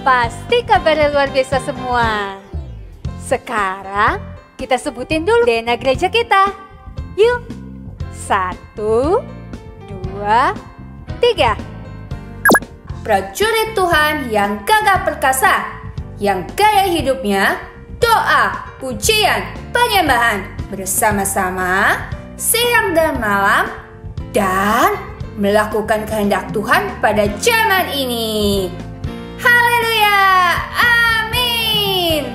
Pasti kabarnya luar biasa semua. Sekarang kita sebutin dulu DNA gereja kita. Yuk, 1, 2, 3. Prajurit Tuhan yang gagah perkasa, yang gaya hidupnya doa, pujian, penyembahan bersama-sama siang dan malam dan melakukan kehendak Tuhan pada zaman ini. Haleluya, amin.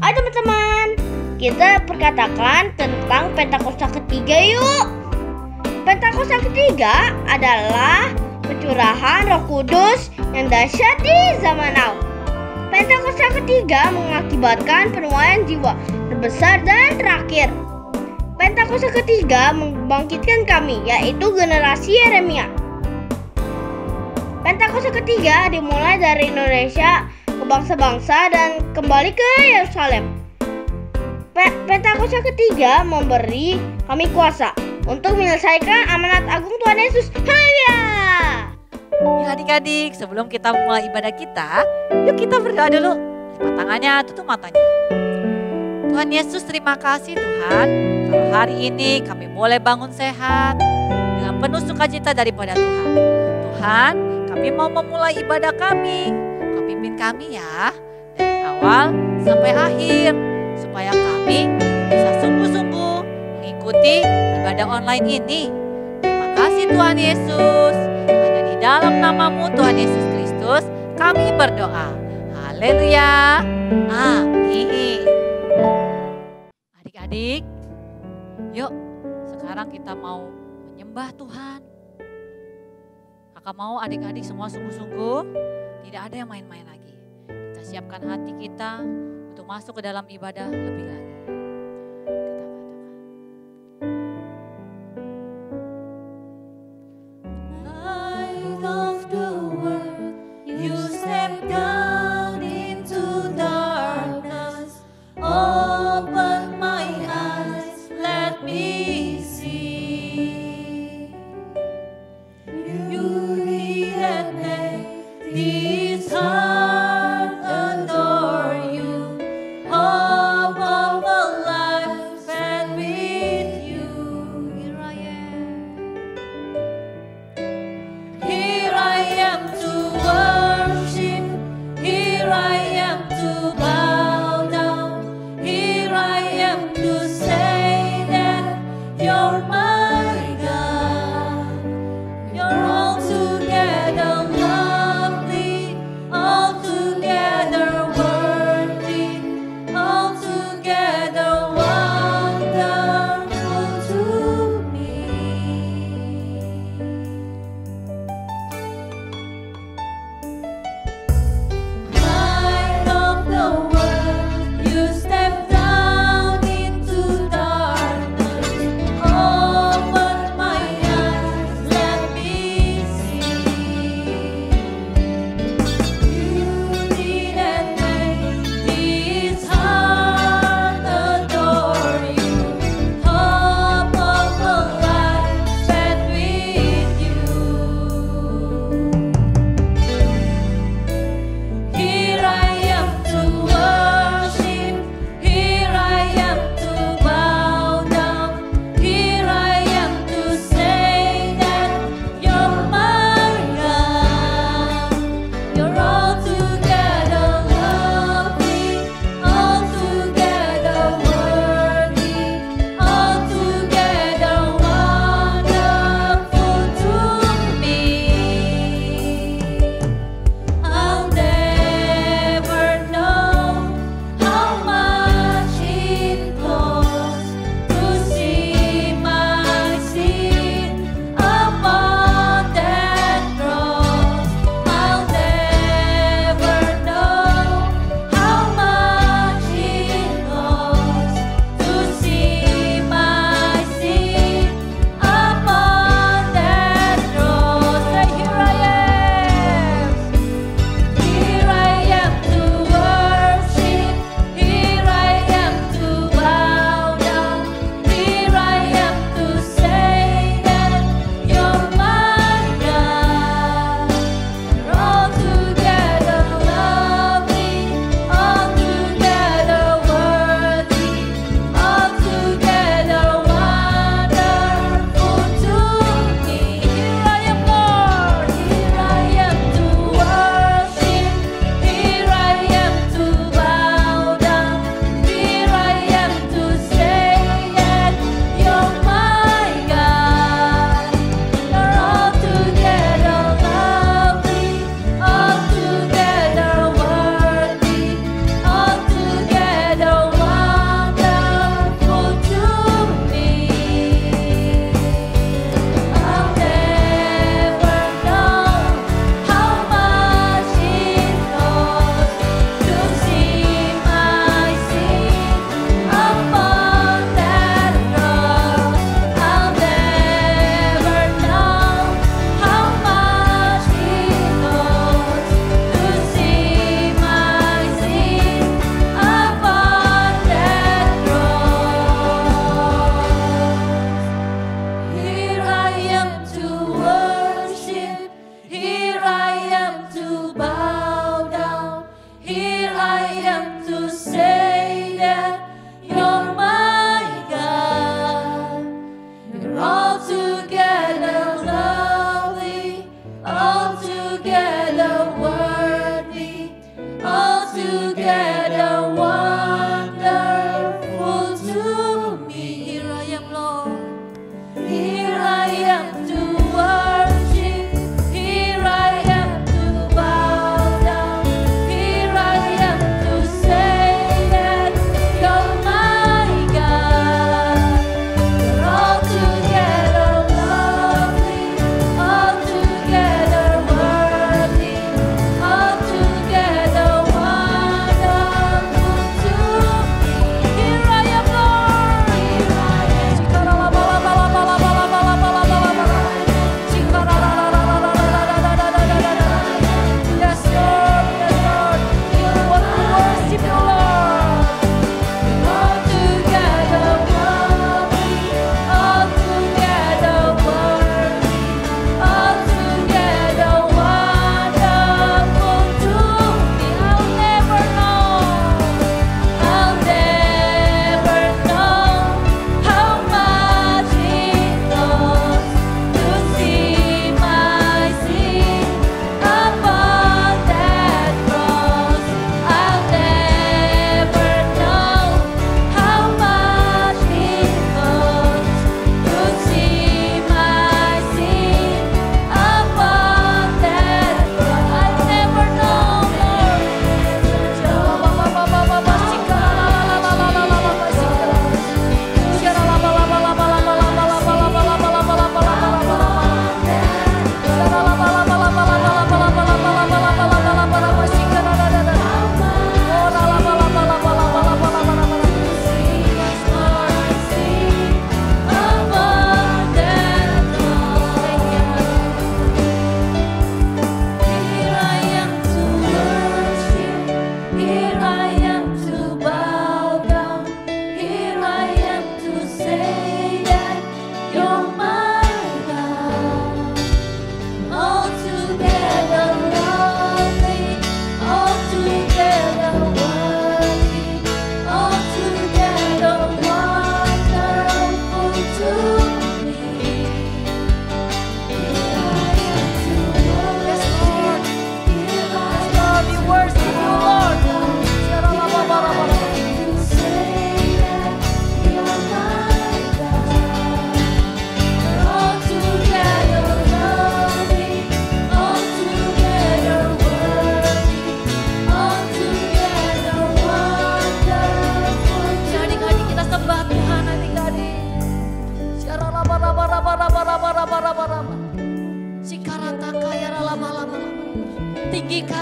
Ayo teman-teman, kita perkatakan tentang Pentakosta ketiga yuk. Pentakosta ketiga adalah pencurahan Roh Kudus yang dahsyat di zaman now. Pentakosta ketiga mengakibatkan penuaian jiwa terbesar dan terakhir. Pentakosta ketiga membangkitkan kami, yaitu generasi Yeremia. Pentakosta ketiga dimulai dari Indonesia ke bangsa-bangsa dan kembali ke Yerusalem. Pentakosta ketiga memberi kami kuasa untuk menyelesaikan amanat agung Tuhan Yesus. Haleluya! Ya adik-adik, sebelum kita mulai ibadah kita, yuk kita berdoa dulu. Lipat tangannya, tutup matanya. Tuhan Yesus, terima kasih Tuhan. Kalau hari ini kami boleh bangun sehat dengan penuh sukacita daripada Tuhan. Tuhan, kami mau memulai ibadah kami. Kau pimpin kami ya, dari awal sampai akhir. Supaya kami bisa sungguh-sungguh mengikuti ibadah online ini. Terima kasih Tuhan Yesus. Hanya di dalam namamu Tuhan Yesus Kristus kami berdoa. Haleluya. Amin. Adik-adik, yuk sekarang kita mau menyembah Tuhan. Kakak mau adik-adik semua sungguh-sungguh, tidak ada yang main-main lagi. Kita siapkan hati kita untuk masuk ke dalam ibadah lebih lagi. Light of the world, you step down into darkness. Open my eyes, let me see. Beauty that make this heart adore you. Hope of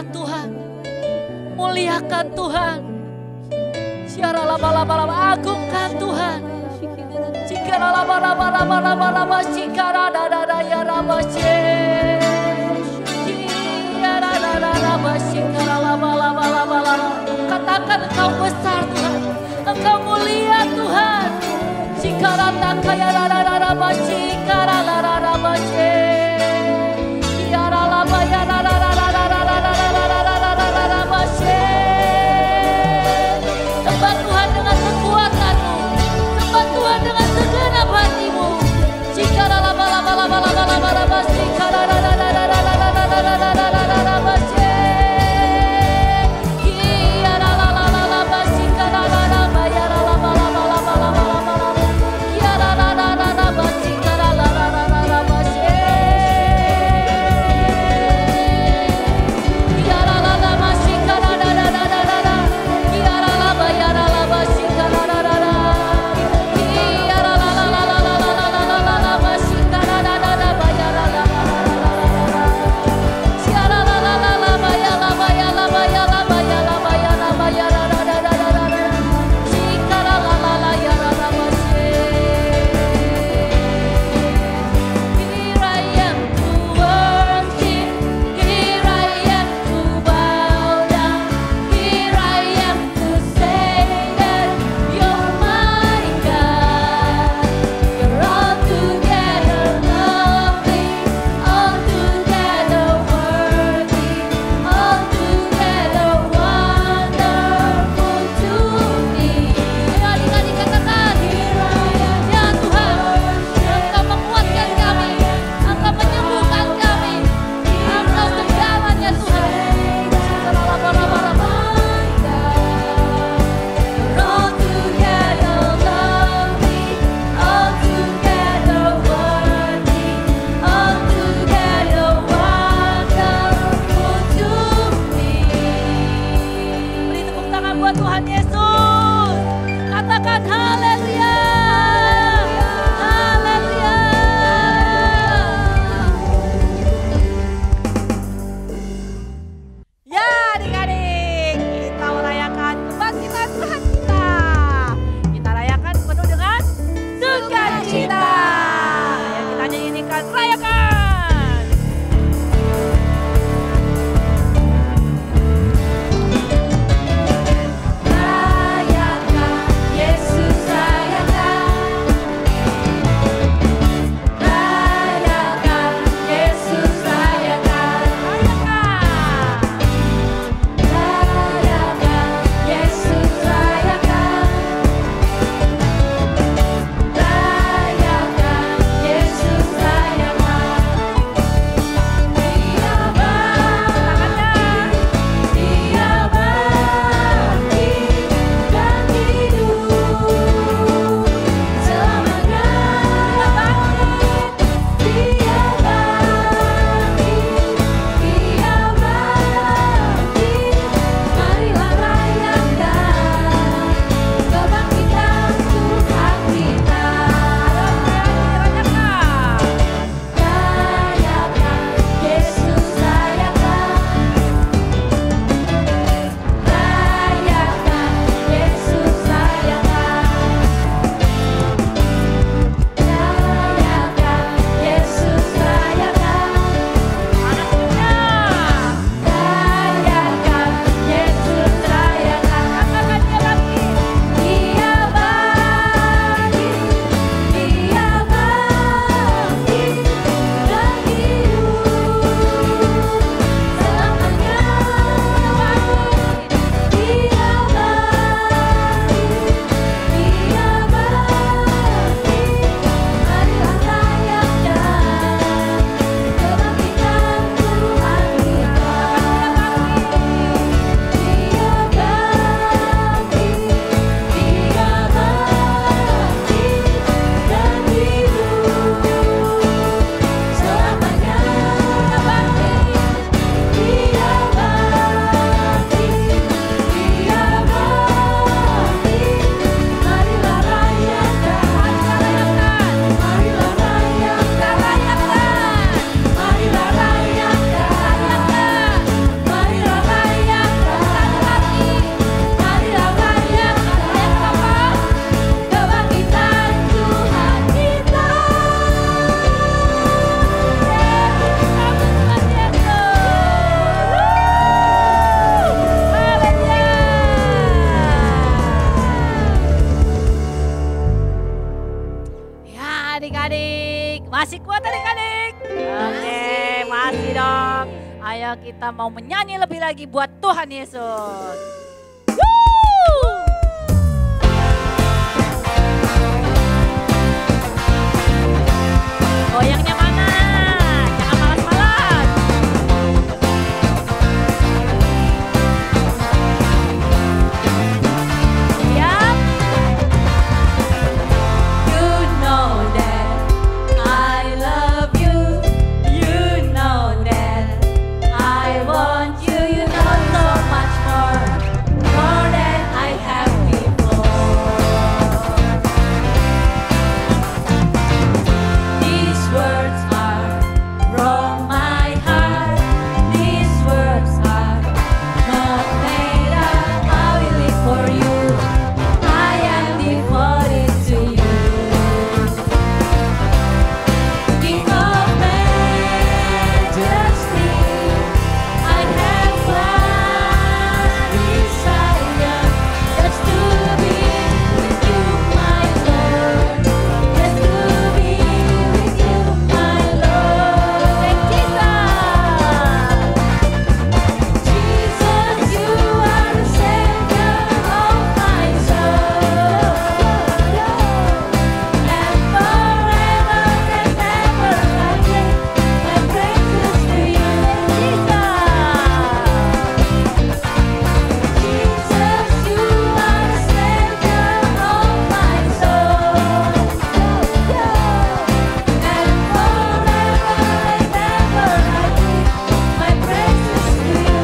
Muliakan Tuhan. Muliakan Tuhan. Siara laba-laba, agungkan Tuhan. Cikara laba-laba, cikara dada ya rabasye. Ciara dada cikara laba-laba. Katakan Engkau besar Tuhan. Engkau mulia Tuhan. Cikara takaya dada cikara rabasye. Ciara laba ya dada rabasye. Sembah Tuhan dengan kekuatan-Mu. Sembah Tuhan dengan segenap hatimu. Cikara laba cikara rabasye. Kiara cikara bayara kiara cikara adik-adik? Masih kuat adik-adik? Oke, masih dong. Ayo kita mau menyanyi lebih lagi buat Tuhan Yesus. Woo! Goyangnya mana? Jangan malas-malas. Siap? You know that I love you. You know that I want you. You know so much more than I have before. These words are from my heart. These words are not made up. I will live for you. I am devoted to you. King of majesty, I have one desire, just to be with you, my Lord. Just to be with you, my Lord. Thank Jesus. Jesus, you are the Savior of my soul. And forever and ever I lift my praises to you, Jesus. Jesus, you are the Savior of my soul. And forever and ever I lift my praises to you.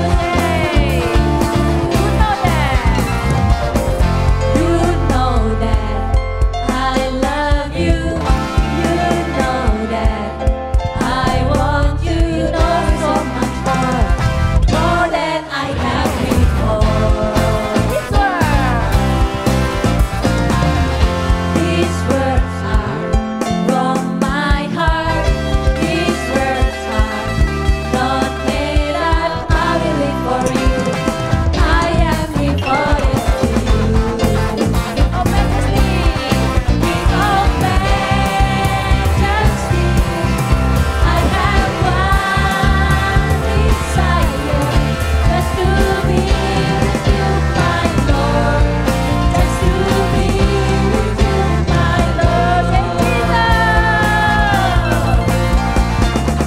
You know that I love you. You know that I want you. You know so much more than I have before. These words are from my heart. These words are not made up. I will live for you. I am devoted to you. King of majesty, King of majesty, I have one desire, just to be with you, my Lord. Just to be with you, my Lord.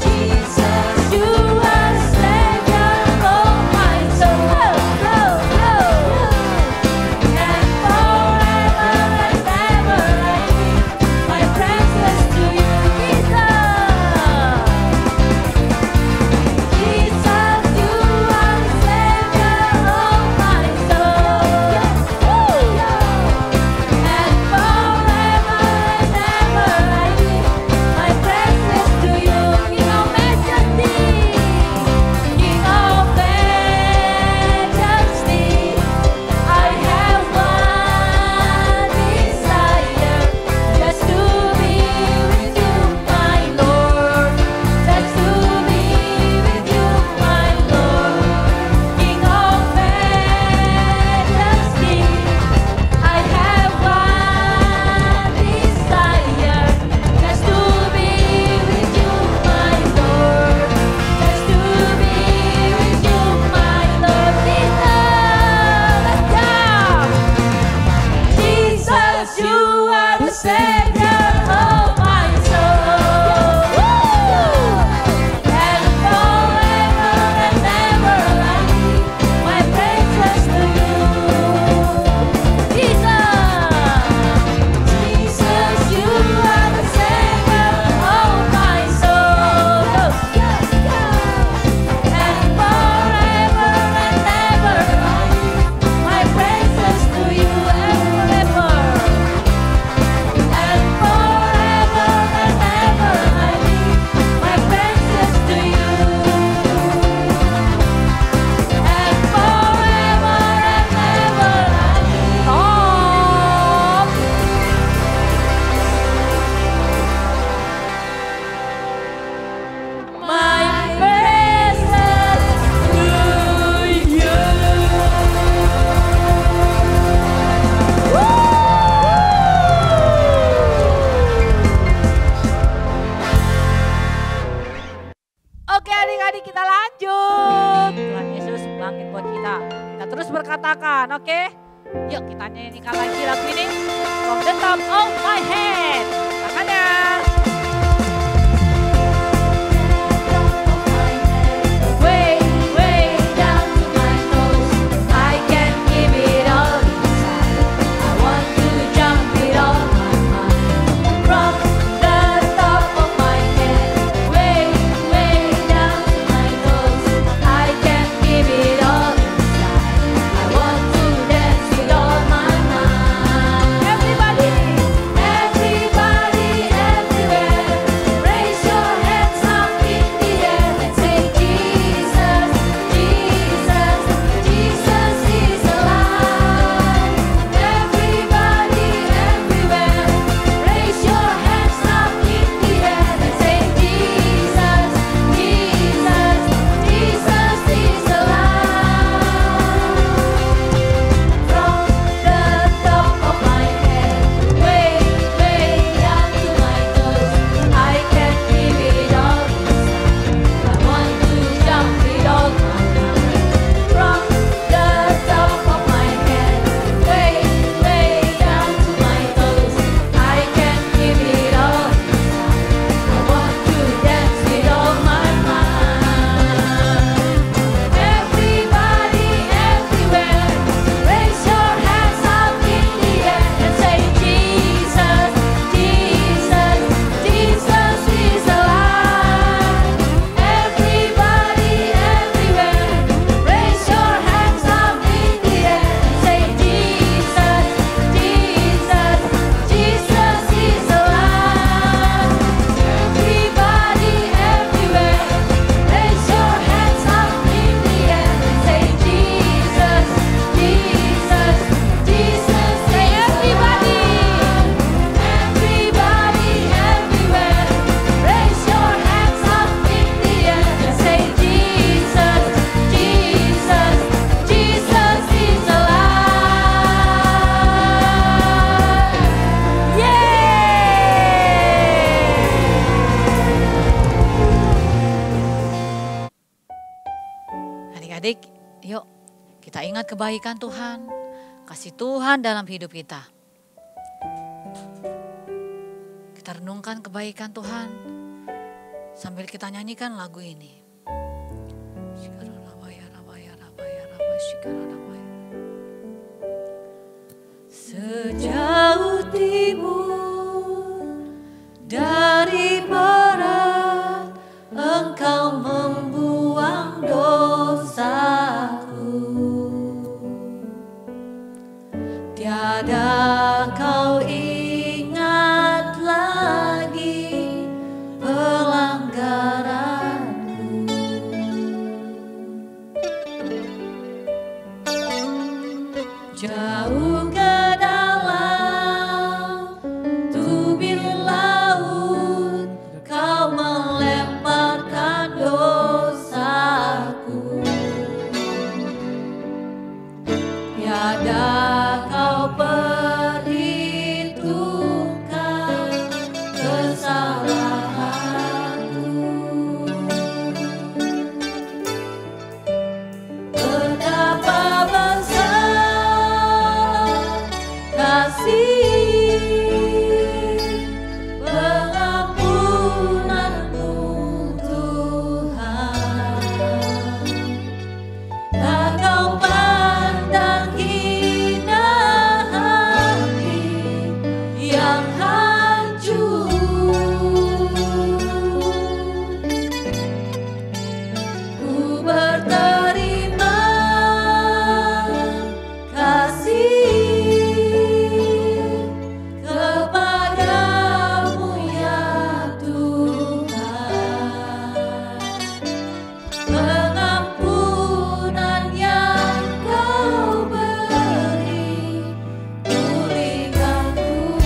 Jesus, you are the Savior of my soul. And forever and ever I lift my praises to you, Jesus, you are the Savior of my soul. And forever and ever I lift my praises to you, King of majesty, King of majesty. I have one desire, just to be with you, my Lord. Just to be with you, my Lord. King of majesty, I have one desire, just to be with you, my Lord. Just to be with you, my Lord. Jesus, you are the Savior of my soul. And forever and ever I lift my praises to you, Jesus, you are the Savior of my soul. And forever and ever I lift my praises to you, and forever. And top of my head. Tangannya. Way, way down to my toes. I can give it all inside. I want to jump with all my mind. From the top of my head, way, way down to my toes. I can give it all inside. I want to dance with all my mind. Everybody. Everybody, everywhere, raise your hands up in the air and say Jesus, Jesus, Jesus is alive. Everybody, everywhere, raise your hands up in the air and say Jesus, Jesus, Jesus is alive. From the top of my head, way, way down to my toes, I can give it all inside. I want to jump with all my mind. From the top of my head, way, way down to my toes, I can give it all inside. I want to dance with all my mind. Everybody, everywhere, raise your hands up in the air and say Jesus, Jesus, Jesus is alive. Everybody, everywhere, raise your hands up in the air and say Jesus, Jesus, Jesus is alive. Everybody, everywhere, raise your hands up in the air and say Jesus, Jesus, Jesus. Say everybody, everybody, everywhere, raise your hands up in the air and say Jesus, Jesus, Jesus is alive. Adik-adik, yuk kita ingat kebaikan Tuhan, kasih Tuhan dalam hidup kita. Kita renungkan kebaikan Tuhan sambil kita nyanyikan lagu ini. Sejauh timur dari barat, Engkau membuang dosaku. Tiada kau ingat lagi pelanggaranku. Jauh ke dalam tubir laut, kau melemparkan dosaku. Tiada kau perhitungkan kesalahanku. Betapa besar kasih pengampunanmu Tuhan. Tak kau pandang hina hati yang hancur. Ku berterima kasih kepadamu ya Tuhan. Pengampunan yang kau beri pulihkanku.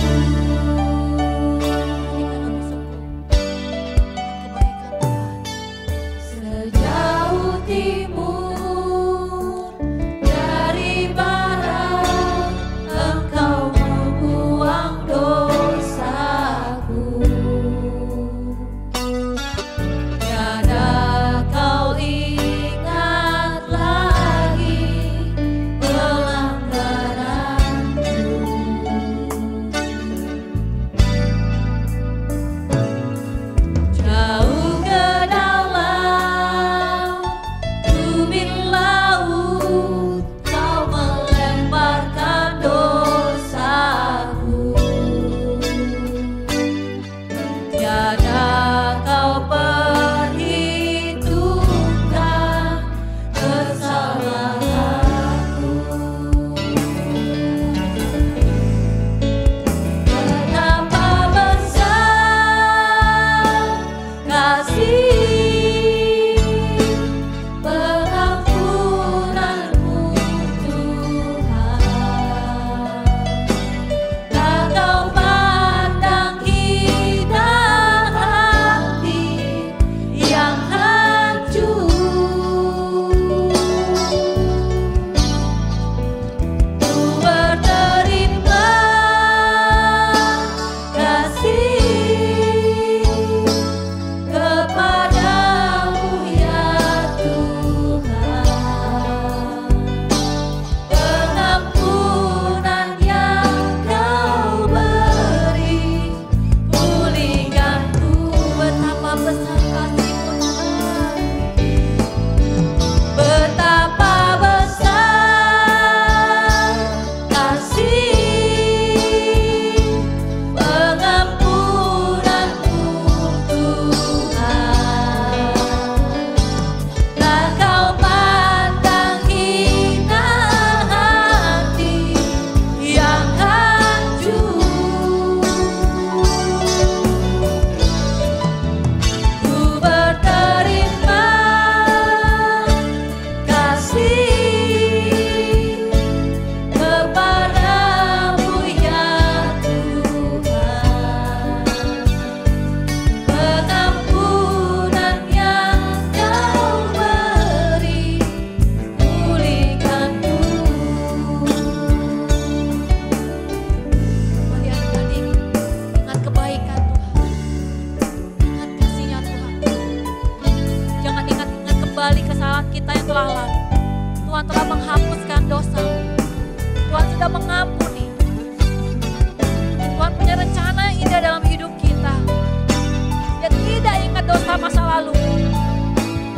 masa lalu.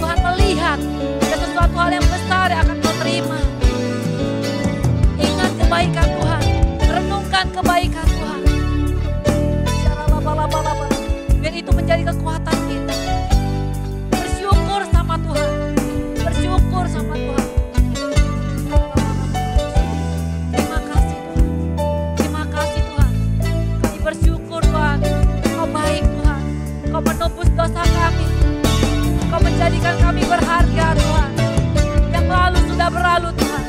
Tuhan melihat ada sesuatu hal yang besar yang akan kau terima. Ingat kebaikan Tuhan, renungkan kebaikan Tuhan. Biar itu menjadi kekuatan kita. Bersyukur sama Tuhan, bersyukur sama Tuhan. Terima kasih Tuhan, terima kasih Tuhan. Kami bersyukur Tuhan, Kau baik Tuhan. Kau menebus dosa kami, Kau menjadikan kami berharga Tuhan. Yang lalu sudah berlalu Tuhan.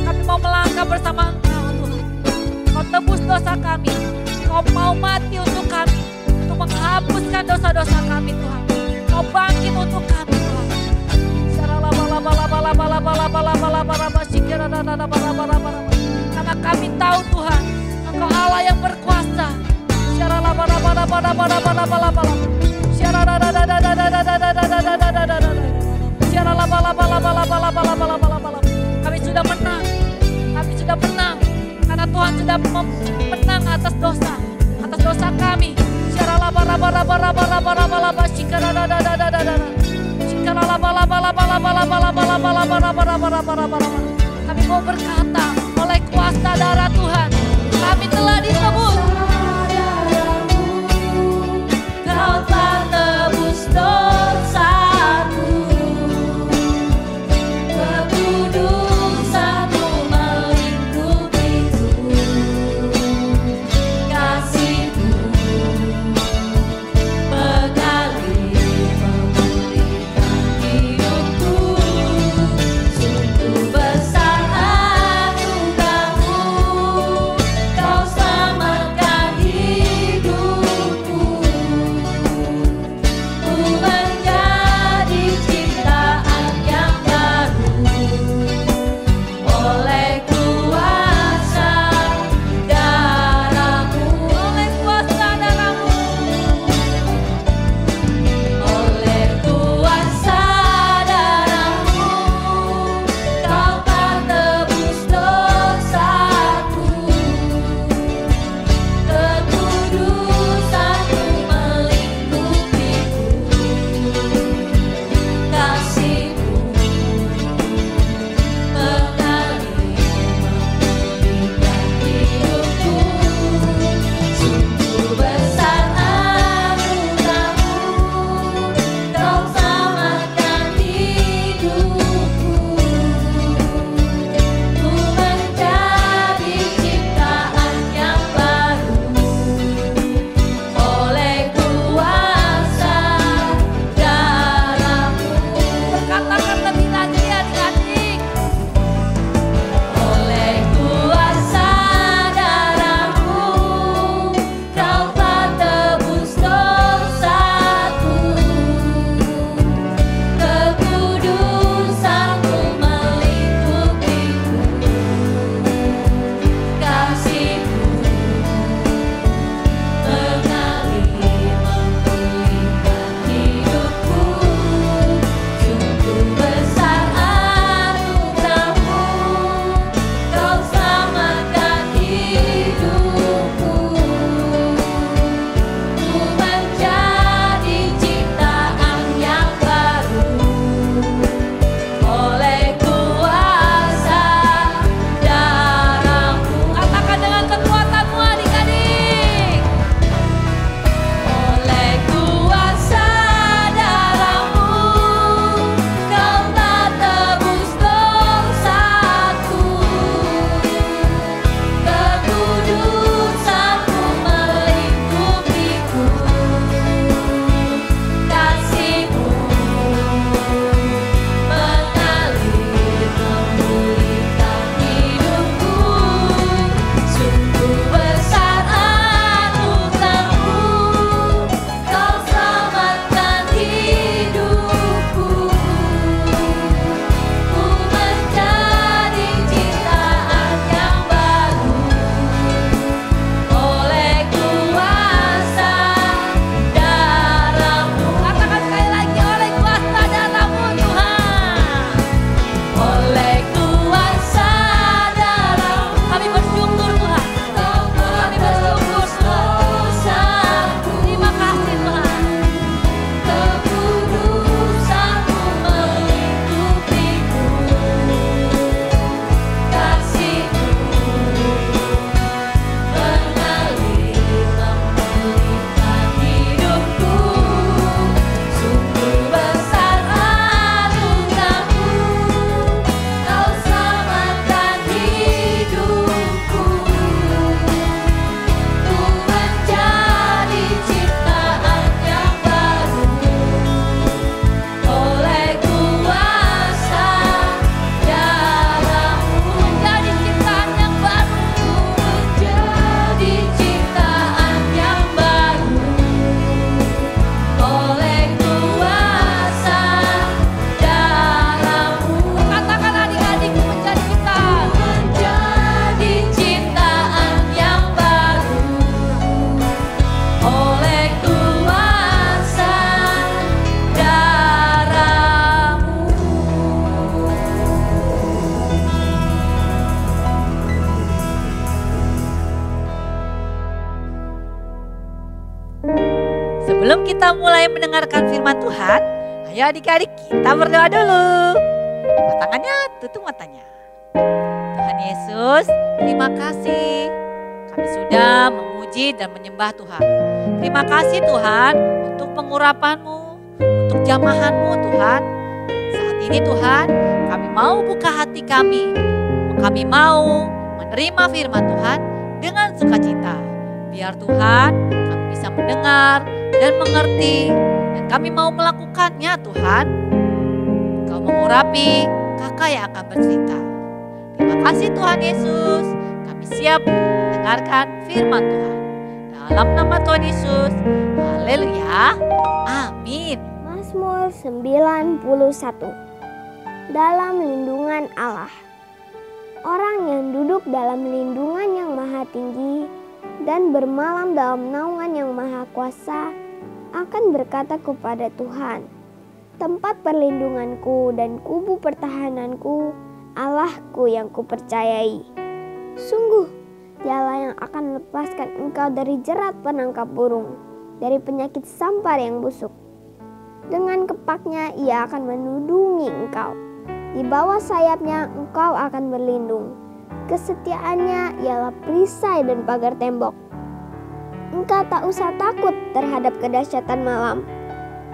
Kami mau melangkah bersama Engkau Tuhan. Kau tebus dosa kami, Kau mau mati untuk kami, untuk menghapuskan dosa-dosa kami Tuhan. Kau bangkit untuk kami Tuhan. Karena kami tahu Tuhan, Engkau Allah yang berkuasa. Kami sudah menang, kami sudah menang. Karena Tuhan sudah menang atas dosa kami. Kami mau berkata, oleh kuasa darah Tuhan, kami telah ditebus. Kau telah tebus dosaku, kekudusanmu melingkupiku, kasihmu mengalir memulihkan hidupku. Sungguh besar anugerahmu, Kau selamatkan Sebelum kita mulai mendengarkan firman Tuhan, ayo adik-adik kita berdoa dulu. Lipat tangannya, tutup matanya. Tuhan Yesus, terima kasih. Kami sudah memuji dan menyembah Tuhan. Terima kasih Tuhan untuk pengurapan-Mu, untuk jamahan-Mu Tuhan. Saat ini Tuhan, kami mau buka hati kami. Kami mau menerima firman Tuhan dengan sukacita. Biar Tuhan kami bisa mendengar dan mengerti. Dan kami mau melakukannya Tuhan. Kau mengurapi kakak yang akan bercerita. Terima kasih Tuhan Yesus. Kami siap mendengarkan firman Tuhan. Dalam nama Tuhan Yesus. Haleluya. Amin. Mazmur 91. Dalam lindungan Allah. Orang yang duduk dalam lindungan yang maha tinggi dan bermalam dalam naungan yang maha kuasa akan berkata kepada Tuhan, tempat perlindunganku dan kubu pertahananku, Allahku yang kupercayai. Sungguh, Dialah yang akan melepaskan engkau dari jerat penangkap burung, dari penyakit sampar yang busuk. Dengan kepaknya ia akan menudungi engkau. Di bawah sayapnya engkau akan berlindung. Kesetiaannya ialah perisai dan pagar tembok. Engkau tak usah takut terhadap kedahsyatan malam,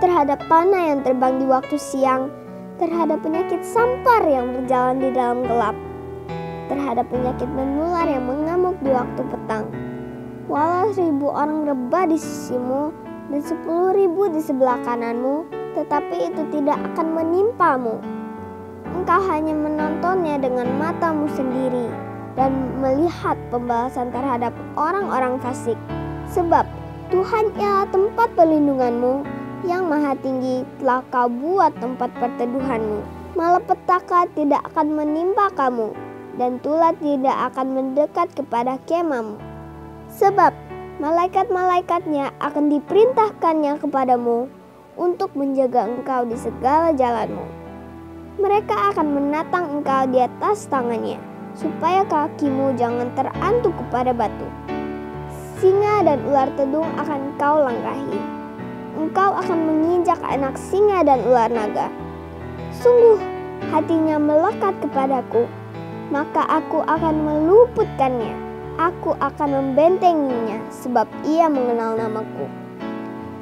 terhadap panah yang terbang di waktu siang, terhadap penyakit sampar yang berjalan di dalam gelap, terhadap penyakit menular yang mengamuk di waktu petang. Walau 1000 orang rebah di sisimu dan 10.000 di sebelah kananmu, tetapi itu tidak akan menimpamu. Engkau hanya menontonnya dengan matamu sendiri dan melihat pembalasan terhadap orang-orang fasik. Sebab Tuhan ialah tempat perlindunganmu, yang maha tinggi telah kau buat tempat perteduhanmu. Malapetaka tidak akan menimpa kamu, dan tulah tidak akan mendekat kepada kemahmu. Sebab malaikat-malaikatnya akan diperintahkannya kepadamu untuk menjaga engkau di segala jalanmu. Mereka akan menatang engkau di atas tangannya, supaya kakimu jangan terantuk kepada batu. Singa dan ular tedung akan kau langkahi. Engkau akan menginjak anak singa dan ular naga. Sungguh, hatinya melekat kepadaku, maka aku akan meluputkannya. Aku akan membentenginya, sebab ia mengenal namaku.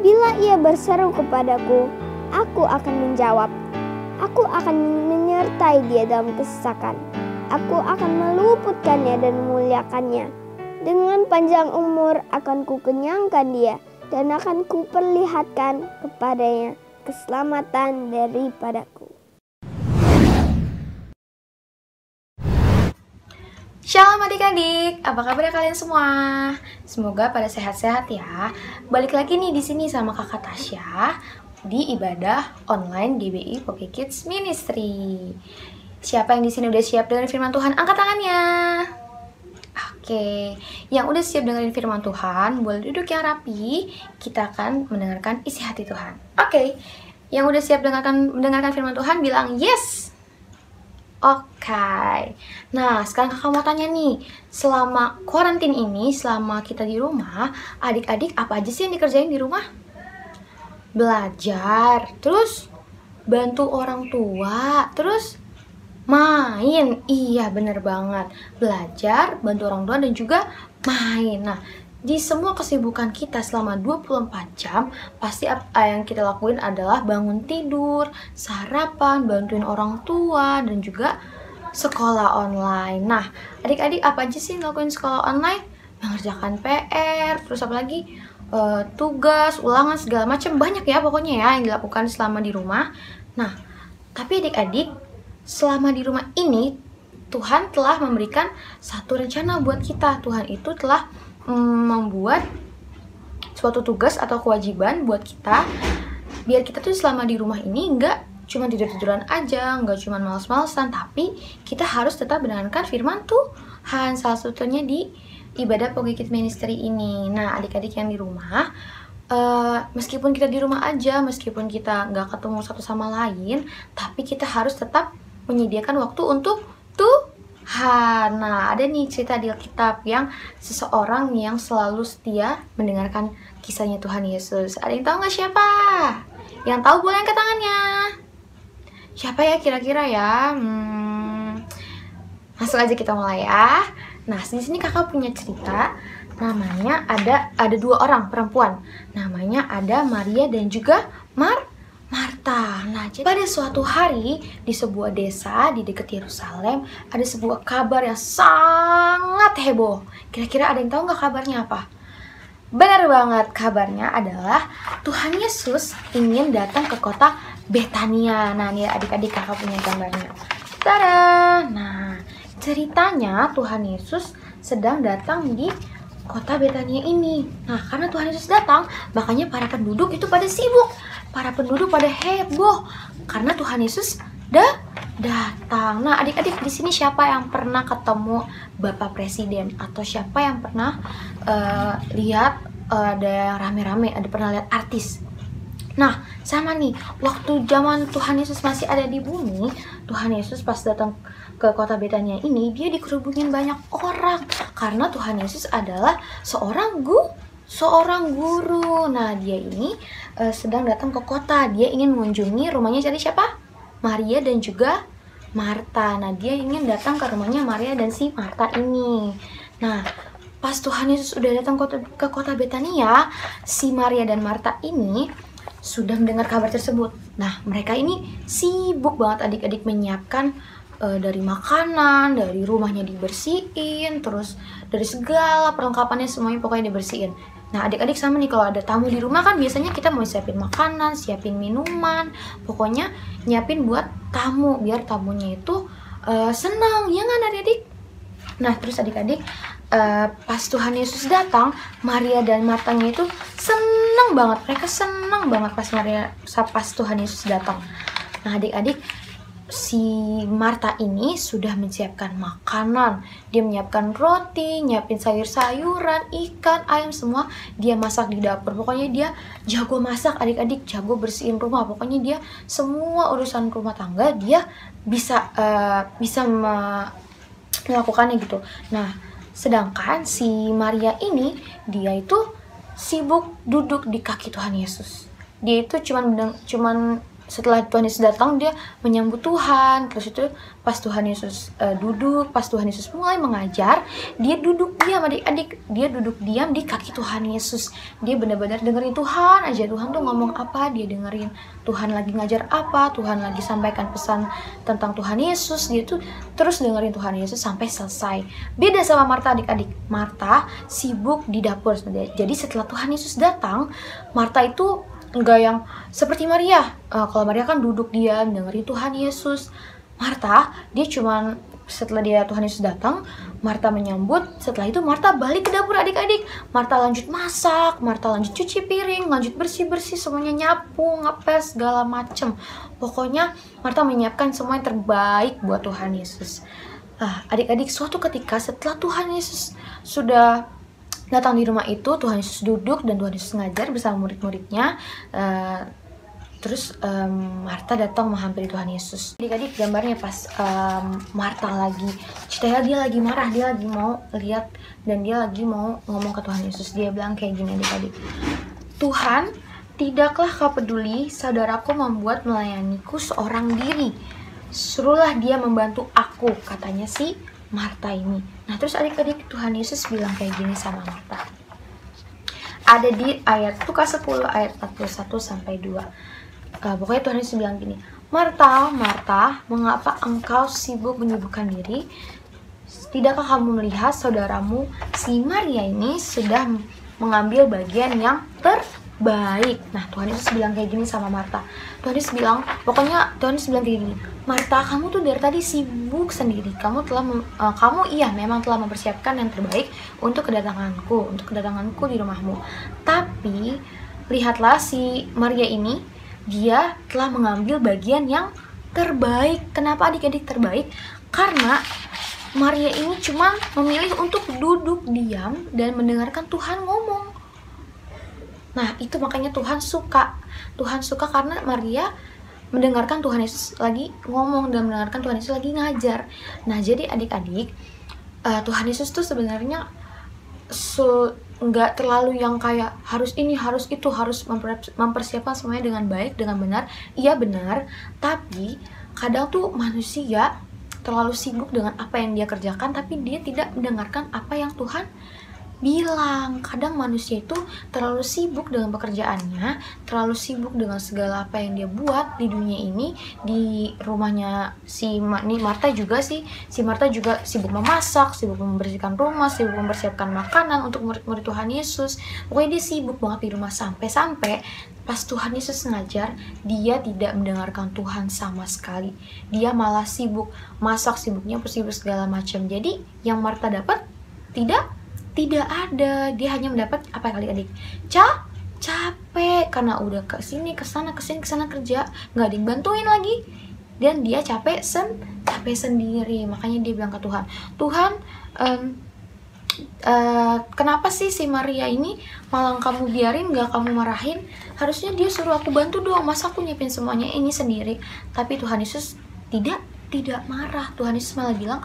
Bila ia berseru kepadaku, aku akan menjawab. Aku akan menyertai dia dalam kesesakan. Aku akan meluputkannya dan memuliakannya. Dengan panjang umur akan kukenyangkan dia, dan akan kuperlihatkan kepadanya keselamatan daripadaku. Shalom adik-adik, apa kabar kalian semua? Semoga pada sehat-sehat ya. Balik lagi nih di sini sama Kakak Tasya di ibadah online GBI Poke Kids Ministry. Siapa yang di sini udah siap dengan firman Tuhan? Angkat tangannya. Oke, yang udah siap dengerin firman Tuhan, boleh duduk yang rapi. Kita akan mendengarkan isi hati Tuhan. Oke, yang udah siap mendengarkan firman Tuhan bilang yes. Oke. Nah, sekarang kakak mau tanya nih, selama karantin ini, selama kita di rumah, adik-adik apa aja sih yang dikerjain di rumah? Belajar, terus bantu orang tua, terus main. Iya, bener banget. Belajar, bantu orang tua, dan juga main. Nah, di semua kesibukan kita selama 24 jam, pasti apa yang kita lakuin adalah bangun tidur, sarapan, bantuin orang tua, dan juga sekolah online. Nah, adik-adik apa aja sih ngelakuin sekolah online? Mengerjakan PR, terus apa lagi? Tugas, ulangan, segala macam. Banyak ya pokoknya ya yang dilakukan selama di rumah. Nah, tapi adik-adik, selama di rumah ini, Tuhan telah memberikan satu rencana buat kita. Tuhan itu telah membuat suatu tugas atau kewajiban buat kita, biar kita tuh selama di rumah ini nggak cuma tidur-tiduran aja, nggak cuma males-malesan, tapi kita harus tetap mendengarkan firman Tuhan, salah satunya di ibadah Poke Kids Ministry ini. Nah, adik-adik yang di rumah, meskipun kita di rumah aja, meskipun kita nggak ketemu satu sama lain, tapi kita harus tetap menyediakan waktu untuk Nah, ada nih cerita di Alkitab yang seseorang yang selalu setia mendengarkan kisahnya Tuhan Yesus. Ada yang tahu nggak siapa? Yang tahu boleh angkat tangannya. Siapa ya kira-kira ya? Langsung aja kita mulai ya. Nah, di sini kakak punya cerita. Namanya ada 2 orang perempuan. Namanya ada Maria dan juga Marta. Nah, jadi pada suatu hari di sebuah desa di dekat Yerusalem ada sebuah kabar yang sangat heboh. Kira-kira ada yang tahu nggak kabarnya apa? Benar banget, kabarnya adalah Tuhan Yesus ingin datang ke kota Betania. Nah, nih adik-adik kakak punya gambarnya. Tada! Nah, ceritanya Tuhan Yesus sedang datang di kota Betania ini. Nah, karena Tuhan Yesus datang, makanya para penduduk itu pada sibuk. Para penduduk pada heboh karena Tuhan Yesus datang. Nah, adik-adik di sini siapa yang pernah ketemu Bapak Presiden atau siapa yang pernah lihat ada rame-rame, ada pernah lihat artis? Nah, sama nih, waktu zaman Tuhan Yesus masih ada di bumi, Tuhan Yesus pas datang ke kota Betania ini, dia dikerubungin banyak orang karena Tuhan Yesus adalah seorang guru. Nah, dia ini sedang datang ke kota. Dia ingin mengunjungi rumahnya jadi siapa? Maria dan juga Marta. Nah, dia ingin datang ke rumahnya Maria dan si Marta ini. Nah, pas Tuhan Yesus udah datang ke kota Betania, si Maria dan Marta ini sudah mendengar kabar tersebut. Nah, mereka ini sibuk banget adik-adik menyiapkan dari makanan, dari rumahnya dibersihin, terus dari segala perlengkapannya semuanya pokoknya dibersihin. Nah, adik-adik sama nih, kalau ada tamu di rumah kan biasanya kita mau siapin makanan, siapin minuman, pokoknya nyiapin buat tamu biar tamunya itu senang, ya kan adik-adik? Nah, terus adik-adik pas Tuhan Yesus datang, Maria dan Martanya itu senang banget. Mereka senang banget pas Tuhan Yesus datang. Nah, adik-adik, si Marta ini sudah menyiapkan makanan. Dia menyiapkan roti, nyiapin sayur-sayuran, ikan, ayam, semua dia masak di dapur. Pokoknya dia jago masak adik-adik, jago bersihin rumah. Pokoknya dia semua urusan rumah tangga dia bisa melakukannya gitu. Nah, sedangkan si Maria ini dia itu sibuk duduk di kaki Tuhan Yesus. Dia itu cuman setelah Tuhan Yesus datang, dia menyambut Tuhan. Terus itu pas Tuhan Yesus duduk, pas Tuhan Yesus mulai mengajar, dia duduk diam adik-adik. Dia duduk diam di kaki Tuhan Yesus. Dia benar-benar dengerin Tuhan aja. Tuhan tuh ngomong apa, dia dengerin. Tuhan lagi ngajar apa, Tuhan lagi sampaikan pesan tentang Tuhan Yesus. Dia tuh terus dengerin Tuhan Yesus sampai selesai. Beda sama Marta adik-adik. Marta sibuk di dapur. Jadi setelah Tuhan Yesus datang, Marta itu enggak yang seperti Maria. Kalau Maria kan duduk diam dengerin Tuhan Yesus. Marta, dia cuman setelah Tuhan Yesus datang, Marta menyambut. Setelah itu Marta balik ke dapur adik-adik. Marta lanjut masak, Marta lanjut cuci piring, lanjut bersih-bersih, semuanya nyapu, ngepel, segala macem. Pokoknya Marta menyiapkan semua yang terbaik buat Tuhan Yesus. Adik-adik, suatu ketika setelah Tuhan Yesus sudah datang di rumah itu, Tuhan Yesus duduk dan Tuhan Yesus ngajar bersama murid-muridnya. Terus Marta datang menghampiri Tuhan Yesus. Adik-adik, gambarnya pas Marta lagi ceritanya, dia lagi marah, dia lagi mau lihat dan dia lagi mau ngomong ke Tuhan Yesus. Dia bilang kayak gini adik-adik, Tuhan, tidaklah kau peduli saudaraku membuat melayaniku seorang diri. Suruhlah dia membantu aku, katanya si Marta ini. Nah, terus adik-adik, Tuhan Yesus bilang kayak gini sama Marta. Ada di ayat Lukas 10 ayat 41 sampai 2. Pokoknya Tuhan Yesus bilang gini, Marta, Marta, mengapa engkau sibuk menyibukkan diri? Tidakkah kamu melihat saudaramu si Maria ini sudah mengambil bagian yang terbaik? Nah, Tuhan Yesus bilang kayak gini sama Marta. Tuhan Yesus bilang kayak gini, Marta, kamu tuh dari tadi sibuk sendiri. Kamu memang telah mempersiapkan yang terbaik untuk kedatanganku di rumahmu. Tapi lihatlah si Maria ini, dia telah mengambil bagian yang terbaik. Kenapa adik-adik terbaik? Karena Maria ini cuma memilih untuk duduk diam dan mendengarkan Tuhan ngomong. Nah, itu makanya Tuhan suka. Tuhan suka karena Maria mendengarkan Tuhan Yesus lagi ngomong dan mendengarkan Tuhan Yesus lagi ngajar. Nah, jadi adik-adik, Tuhan Yesus tuh sebenarnya nggak terlalu yang kayak harus ini, harus itu, harus mempersiapkan semuanya dengan baik, dengan benar. Iya benar, tapi kadang tuh manusia terlalu sibuk dengan apa yang dia kerjakan, tapi dia tidak mendengarkan apa yang Tuhan bilang. Kadang manusia itu terlalu sibuk dengan pekerjaannya, terlalu sibuk dengan segala apa yang dia buat di dunia ini. Di rumahnya si Marta juga sibuk memasak, sibuk membersihkan rumah, sibuk mempersiapkan makanan untuk murid-murid Tuhan Yesus. Pokoknya dia sibuk banget di rumah, sampai pas Tuhan Yesus ngajar, dia tidak mendengarkan Tuhan sama sekali. Dia malah sibuk masak, sibuk segala macam. Jadi yang Marta dapat tidak ada. Dia hanya mendapat apa kali adik? Capek karena udah kesini kesana kerja, nggak ada yang bantuin lagi, dan dia capek sendiri. Makanya dia bilang ke Tuhan, kenapa sih si Maria ini malah kamu biarin, nggak kamu marahin? Harusnya dia suruh aku bantu dong, masa aku nyiapin semuanya ini sendiri? Tapi Tuhan Yesus tidak marah. Tuhan Yesus malah bilang,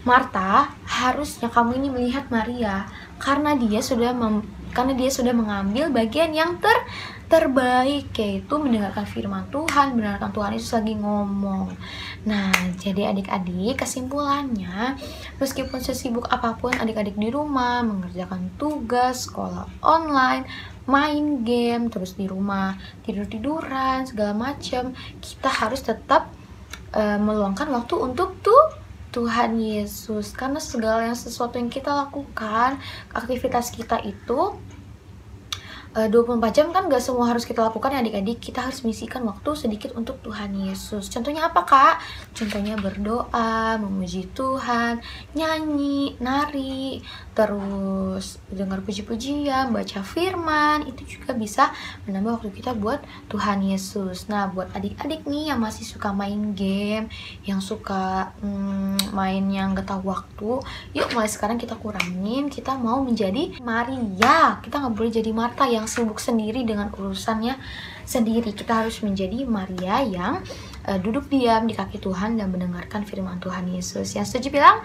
Marta, harusnya kamu ini melihat Maria karena dia sudah mengambil bagian yang terbaik, yaitu mendengarkan firman Tuhan, mendengarkan Tuhan Yesus lagi ngomong. Nah, jadi adik-adik, kesimpulannya, meskipun sesibuk apapun adik-adik di rumah, mengerjakan tugas, sekolah online, main game, terus di rumah tidur-tiduran, segala macam, kita harus tetap meluangkan waktu untuk Tuhan Yesus. Karena sesuatu yang kita lakukan, aktivitas kita itu 24 jam kan gak semua harus kita lakukan ya adik-adik. Kita harus mengisikan waktu sedikit untuk Tuhan Yesus. Contohnya apa kak? Contohnya berdoa, memuji Tuhan, nyanyi, nari, terus dengar puji-pujian, baca firman. Itu juga bisa menambah waktu kita buat Tuhan Yesus. Nah, buat adik-adik nih yang masih suka main game, yang suka main yang gak tahu waktu, yuk mulai sekarang kita kurangin. Kita mau menjadi Maria. Kita gak boleh jadi Marta yang sibuk sendiri dengan urusannya sendiri. Kita harus menjadi Maria yang duduk diam di kaki Tuhan dan mendengarkan firman Tuhan Yesus. Yang setuju bilang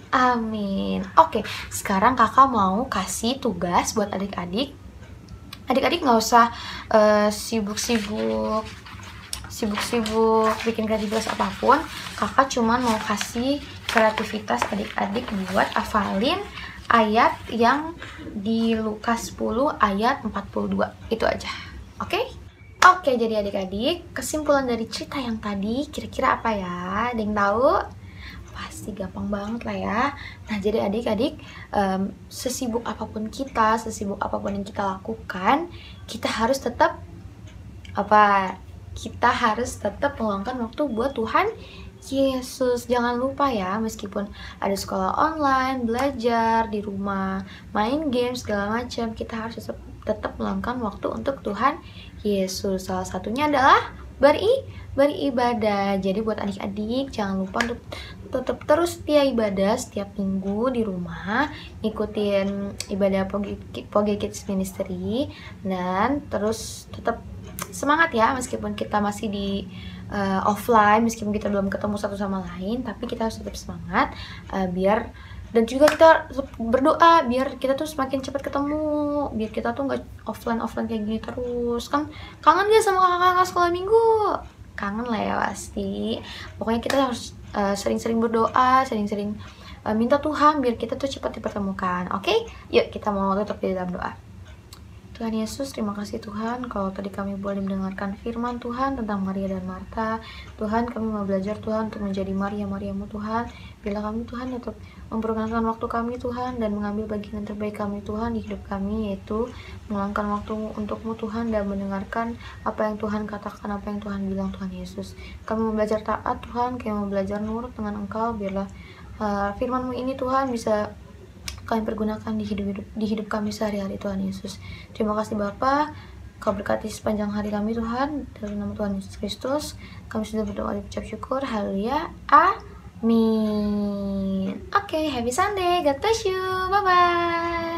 amin. Oke, sekarang kakak mau kasih tugas buat adik-adik. Adik-adik gak usah sibuk-sibuk bikin kreativitas apapun. Kakak cuman mau kasih kreativitas adik-adik buat hafalin ayat yang di Lukas 10 ayat 42. Itu aja. Oke? Oke, jadi adik-adik, kesimpulan dari cerita yang tadi kira-kira apa ya? Ada yang tahu? Pasti gampang banget lah ya. Nah, jadi adik-adik, sesibuk apapun kita, sesibuk apapun yang kita lakukan, kita harus tetap meluangkan waktu buat Tuhan Yesus. Jangan lupa ya, meskipun ada sekolah online, belajar di rumah, main game segala macam, kita harus tetap meluangkan waktu untuk Tuhan Yesus. Salah satunya adalah beribadah. Jadi buat adik-adik, jangan lupa untuk tetap terus setia ibadah setiap minggu di rumah, ikutin ibadah Poge Kids Ministry, dan terus tetap semangat ya, meskipun kita masih di offline, meskipun kita belum ketemu satu sama lain, tapi kita harus tetap semangat, dan juga kita berdoa biar kita tuh semakin cepat ketemu, biar kita tuh nggak offline kayak gini terus. Kan kangen gak sama kakak-kakak sekolah minggu? Kangen lah ya pasti. Pokoknya kita harus sering-sering berdoa, sering-sering minta Tuhan biar kita tuh cepat dipertemukan. Oke? Yuk kita mau tutup di dalam doa. Tuhan Yesus, terima kasih Tuhan kalau tadi kami boleh mendengarkan firman Tuhan tentang Maria dan Marta. Tuhan, kami mau belajar Tuhan untuk menjadi Maria-Mariamu Tuhan. Bila kami Tuhan tetap mempergunakan waktu kami Tuhan dan mengambil bagian yang terbaik kami Tuhan di hidup kami, yaitu meluangkan waktu untukmu Tuhan dan mendengarkan apa yang Tuhan katakan, apa yang Tuhan bilang Tuhan Yesus. Kami mau belajar taat Tuhan, kami mau belajar nurut dengan Engkau. Biarlah firman-Mu ini Tuhan bisa kami pergunakan di hidup kami sehari-hari Tuhan Yesus. Terima kasih Bapa, Kau berkati sepanjang hari kami Tuhan. Dalam nama Tuhan Yesus Kristus kami sudah berdoa dan ucap syukur. Haleluya, amin. Oke, happy Sunday, God bless you, bye bye.